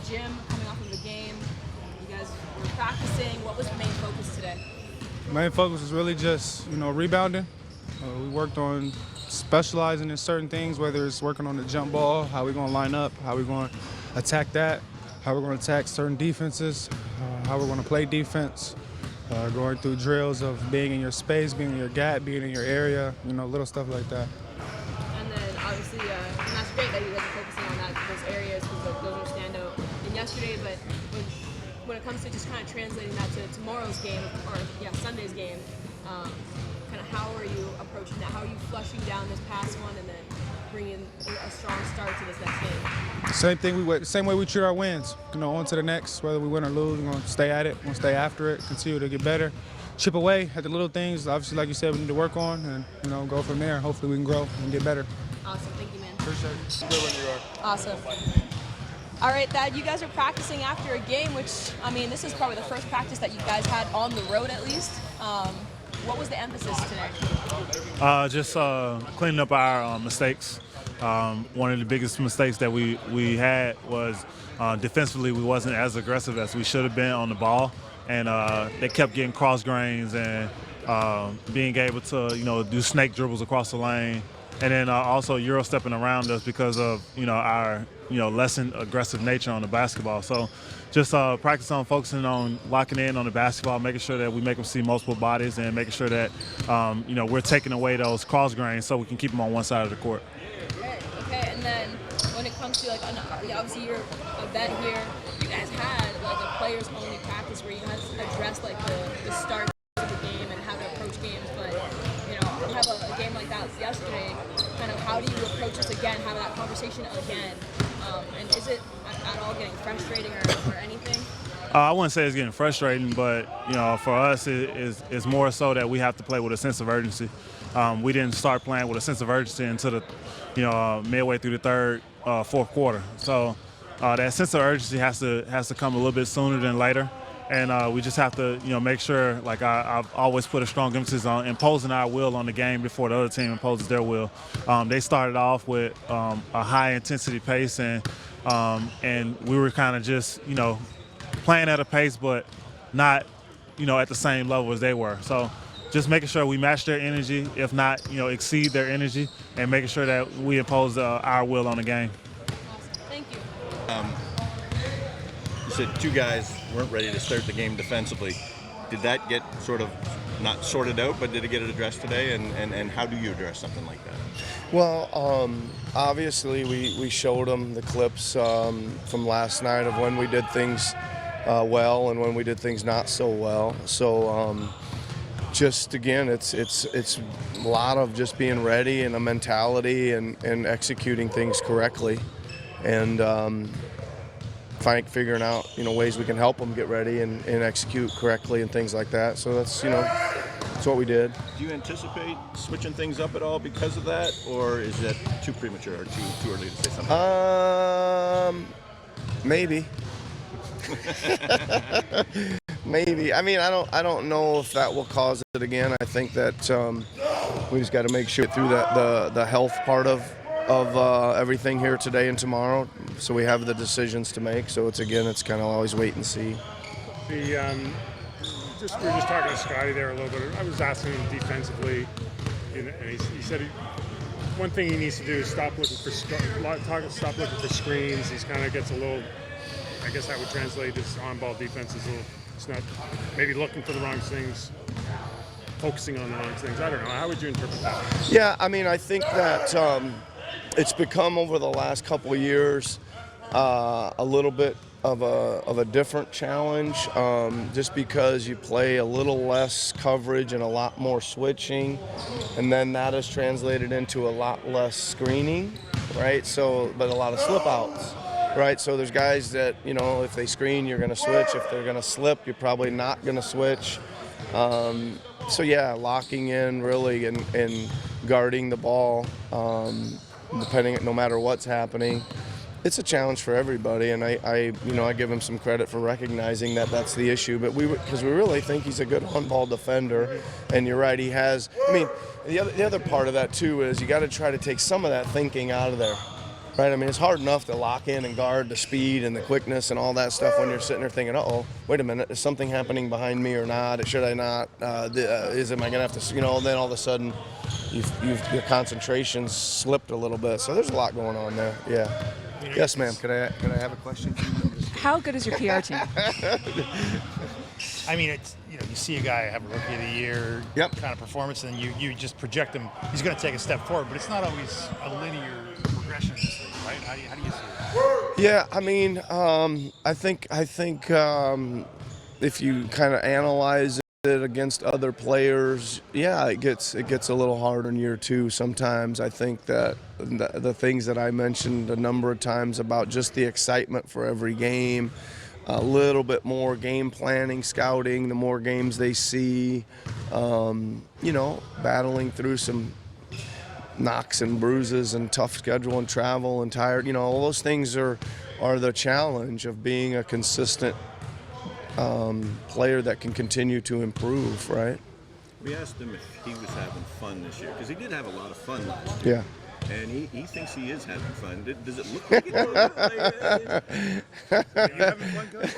gym coming off of the game. You guys were practicing. What was the main focus today? Main focus was really just, rebounding. We worked on specializing in certain things, whether it's working on the jump ball, how we're going to line up, how we're going to attack that, how we're going to attack certain defenses, how we're going to play defense, going through drills of being in your space, being in your gap, being in your area, little stuff like that. And then obviously, and that's great that you guys are focusing on those areas because those are stand out in yesterday, but when it comes to just kind of translating that to tomorrow's game, or Sunday's game, kind of how are you approaching that? How are you flushing down this past one and then bringing a strong start to this next game? Same way we treat our wins. On to the next. Whether we win or lose, we're going to stay at it. We're going to stay after it. Continue to get better. Chip away at the little things. Obviously, like you said, we need to work on and go from there. Hopefully, we can grow and get better. Awesome. Thank you, man. Appreciate it. Good one, New York. Awesome. All right, Thad, you guys are practicing after a game, which, this is probably the first practice that you guys had on the road at least. What was the emphasis today? Just cleaning up our mistakes. One of the biggest mistakes that we had was defensively we wasn't as aggressive as we should have been on the ball, and they kept getting cross grains and being able to do snake dribbles across the lane, and then also Euro stepping around us because of our lessened aggressive nature on the basketball. So just practice on focusing on locking in on the basketball, making sure that we make them see multiple bodies, and making sure that we're taking away those cross grains so we can keep them on one side of the court. Okay, and then when it comes to obviously you're a vet here, you guys had a players only practice where you guys addressed the start of the game and how to approach games, but you have a game like that yesterday. Kind of how do you approach this again, have that conversation again, and is it at all getting frustrating or anything? I wouldn't say it's getting frustrating, but for us it's more so that we have to play with a sense of urgency. We didn't start playing with a sense of urgency until the midway through the fourth quarter. So that sense of urgency has to come a little bit sooner than later, and we just have to make sure, like I've always put a strong emphasis on imposing our will on the game before the other team imposes their will. They started off with a high intensity pace, and we were kind of just playing at a pace, but not at the same level as they were. So just making sure we match their energy, if not exceed their energy, and making sure that we impose our will on the game. Awesome. Thank you. You said two guys weren't ready to start the game defensively. Did that get sort of not sorted out, but did it get addressed today? And how do you address something like that? Well, obviously we showed them the clips from last night of when we did things well and when we did things not so well. So just again, it's a lot of just being ready and a mentality and executing things correctly, and figuring out ways we can help them get ready and execute correctly and things like that. So that's what we did. Do you anticipate switching things up at all because of that, or is that too premature or too early to say something? Maybe. Maybe. I don't know if that will cause it again. I think that we just got to make sure through the health part of everything here today and tomorrow, so we have the decisions to make. So it's kind of always wait and see. We were just talking to Scotty there a little bit. I was asking him defensively, and he said one thing he needs to do is stop looking for screens. He kind of gets a little. I guess that would translate as on-ball defense is a little. It's not maybe looking for the wrong things, focusing on the wrong things. I don't know. How would you interpret that? Yeah, I think that it's become over the last couple of years a little bit of a different challenge, just because you play a little less coverage and a lot more switching, and then that has translated into a lot less screening, right? So, but a lot of slip outs. Right, so there's guys that, if they screen, you're going to switch. If they're going to slip, you're probably not going to switch. So, yeah, locking in really and guarding the ball, no matter what's happening. It's a challenge for everybody, and I give him some credit for recognizing that that's the issue. But because we really think he's a good on-ball defender, and you're right, he has. The other part of that too is you got to try to take some of that thinking out of there. right? I mean, it's hard enough to lock in and guard the speed and the quickness and all that stuff when you're sitting there thinking, uh-oh, wait a minute, is something happening behind me or not? Should I not? Am I going to have to, then all of a sudden your concentration's slipped a little bit. So there's a lot going on there, yeah. Yes, ma'am, could I have a question? How good is your PR team? I mean, it's you see a guy have a rookie of the year kind of performance, and you just project him. He's going to take a step forward, but it's not always a linear progression in this league, right? How do you see it? Yeah, I mean, I think if you kind of analyze it against other players, yeah, it gets a little hard in year two sometimes. I think that the things that I mentioned a number of times about just the excitement for every game, a little bit more game planning, scouting, the more games they see, battling through some knocks and bruises and tough schedule and travel and tired, all those things are the challenge of being a consistent player that can continue to improve, right? We asked him if he was having fun this year, because he did have a lot of fun last year. Yeah. And he thinks he is having fun. Does it look like it? Are you having fun, Coach?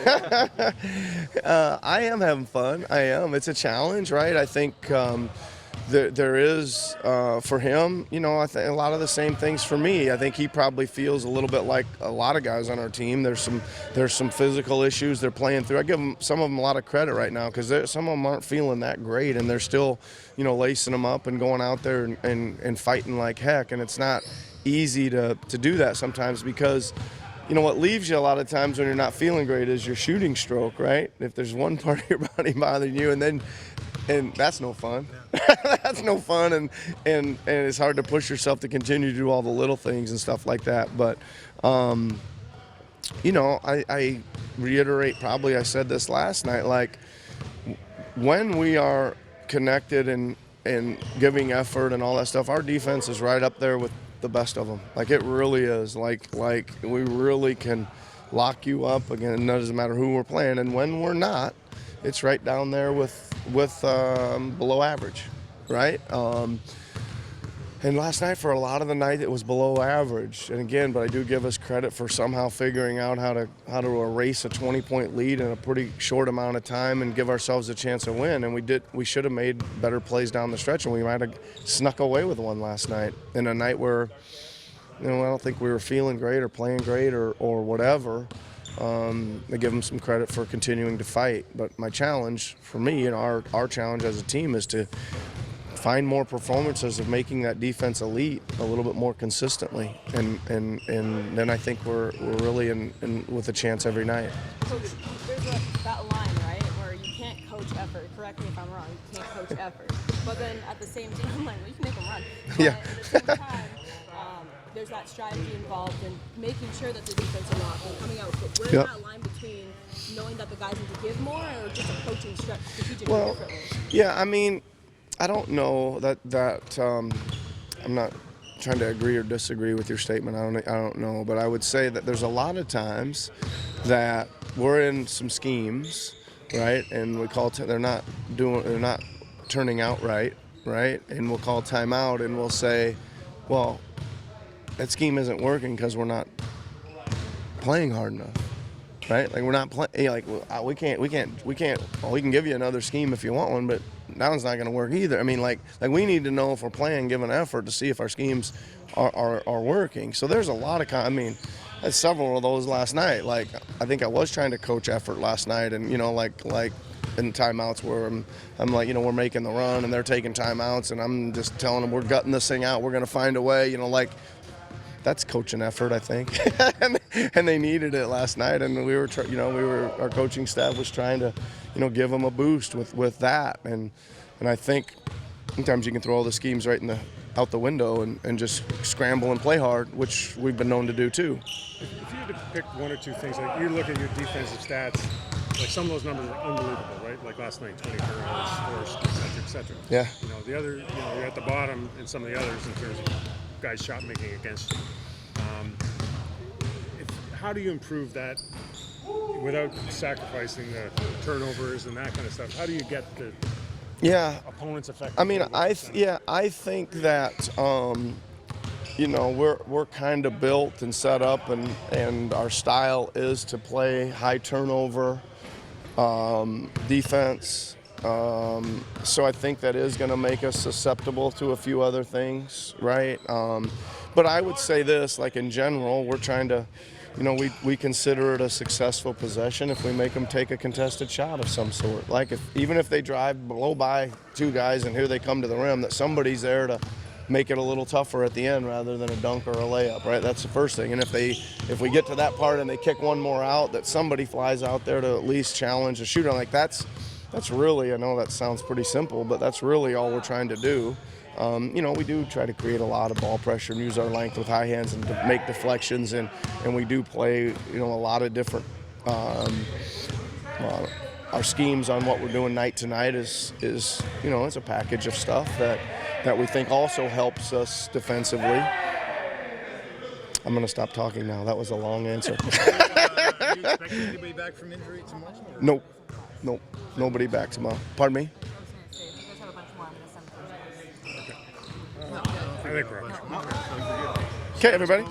I am having fun. I am. It's a challenge, right? I think there is, for him, I think a lot of the same things for me. I think he probably feels a little bit like a lot of guys on our team. There's some physical issues they're playing through. I give some of them a lot of credit right now because some of them aren't feeling that great, and they're still, lacing them up and going out there and fighting like heck. And it's not easy to do that sometimes because, what leaves you a lot of times when you're not feeling great is your shooting stroke, right? If there's one part of your body bothering you, and that's no fun. That's no fun, and it's hard to push yourself to continue to do all the little things and stuff like that. But, I reiterate, probably I said this last night, like when we are connected and giving effort and all that stuff, our defense is right up there with the best of them. Like it really is. Like we really can lock you up again. It doesn't matter who we're playing, and when we're not, it's right down there with below average, right? And last night, for a lot of the night, it was below average. And again, but I do give us credit for somehow figuring out how to erase a 20-point lead in a pretty short amount of time and give ourselves a chance to win. And we should have made better plays down the stretch, and we might have snuck away with one last night in a night where, I don't think we were feeling great or playing great or whatever. I give them some credit for continuing to fight. But my challenge for me and our challenge as a team is to find more performances of making that defense elite a little bit more consistently, and then I think we're really in with a chance every night. Coach, there's that line, right, where you can't coach effort. Correct me if I'm wrong. You can't coach effort. But then at the same time, I'm like, well, you can make them run. But Yeah. at the same time, there's that strategy involved in making sure that the defense are not coming out. But where's that line between knowing that the guys need to give more or just approaching strategically differently? Yeah, I mean, I don't know that I'm not trying to agree or disagree with your statement. I don't know, but I would say that there's a lot of times that we're in some schemes, right? And we call they're not turning out right? And we'll call timeout and we'll say, well, that scheme isn't working because we're not playing hard enough. Right? Like we're not playing. Like we can't. Well, we can give you another scheme if you want one, but that one's not going to work either. I mean, like we need to know if we're playing, giving effort to see if our schemes are working. So there's a lot of. I mean, I had several of those last night. Like I think I was trying to coach effort last night, and like in timeouts where I'm like, we're making the run and they're taking timeouts, and I'm just telling them we're gutting this thing out. We're going to find a way. Like. That's coaching effort, I think, and they needed it last night. And we were, our coaching staff was trying to, give them a boost with that. And I think sometimes you can throw all the schemes right out the window and just scramble and play hard, which we've been known to do too. If you had to pick one or two things, like you look at your defensive stats, like some of those numbers are unbelievable, right? Like last night, 20 turnovers, forced, et cetera. Yeah. The other, you're at the bottom in some of the others in terms of guys shot making against you. How do you improve that without sacrificing the turnovers and that kind of stuff? How do you get the opponents effective? I mean, I think that you know, we're kind of built and set up, and our style is to play high turnover defense. So I think that is going to make us susceptible to a few other things, right? But I would say this, like in general, we're trying to, you know, we consider it a successful possession if we make them take a contested shot of some sort. Like even if they drive blow by two guys and here they come to the rim, that somebody's there to make it a little tougher at the end rather than a dunk or a layup, right? That's the first thing. And if we get to that part and they kick one more out, that somebody flies out there to at least challenge a shooter. Like that's really, I know that sounds pretty simple, but that's really all we're trying to do. You know, we do try to create a lot of ball pressure and use our length with high hands and to make deflections, and we do play, you know, a lot of different our schemes on what we're doing night to night is you know, it's a package of stuff that we think also helps us defensively. I'm going to stop talking now. That was a long answer. Are you expecting anybody back from injury tomorrow? Nope. Nobody back tomorrow. Pardon me? I think we're Okay, everybody.